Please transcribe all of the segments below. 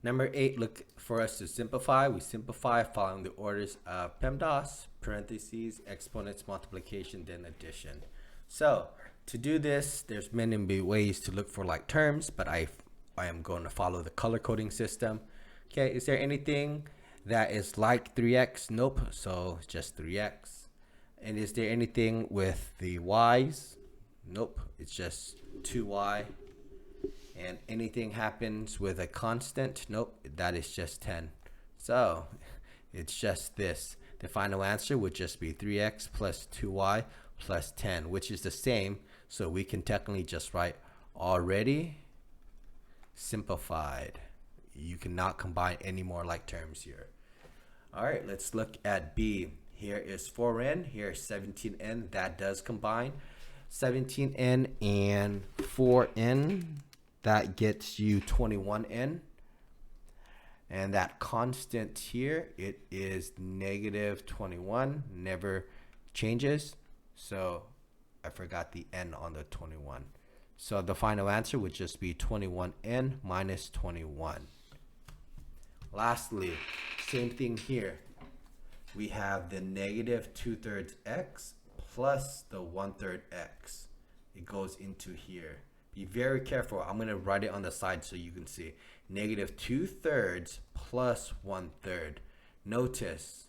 Number 8, look for us to simplify. We simplify following the orders of PEMDAS, parentheses, exponents, multiplication, then addition. So to do this, there's many ways to look for like terms, but I am going to follow the color coding system. Okay, is there anything that is like 3x? Nope, so just 3x. And is there anything with the y's? Nope, it's just 2y. And anything happens with a constant? Nope, that is just 10. So it's just this. The final answer would just be 3x plus 2y plus 10, which is the same. So we can technically just write already simplified. You cannot combine any more like terms here. All right, let's look at B. Here is 4n, here is 17n. That does combine. 17n and 4n. That gets you 21n. And that constant here, it is negative 21, never changes. So I forgot the n on the 21. So the final answer would just be 21n minus 21. Lastly, same thing here. We have the negative 2/3 x plus the 1/3 x. It goes into here. Be very careful. I'm going to write it on the side so you can see. Negative 2/3 plus 1/3. Notice,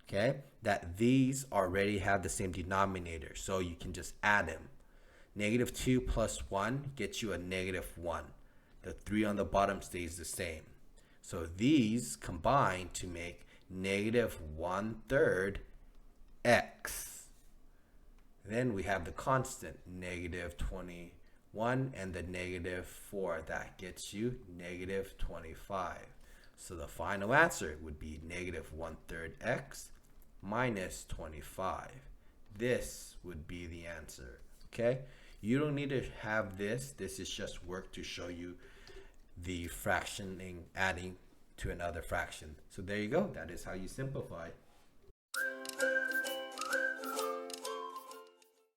okay, that these already have the same denominator, so you can just add them. Negative 2 plus 1 gets you a negative 1. The 3 on the bottom stays the same. So these combine to make negative 1/3 x. Then we have the constant, negative 21, and the negative 4. That gets you negative 25. So the final answer would be negative 1/3 x minus 25. This would be the answer. Okay? You don't need to have this. This is just work to show you the fractioning, adding to another fraction. So there you go. That is how you simplify.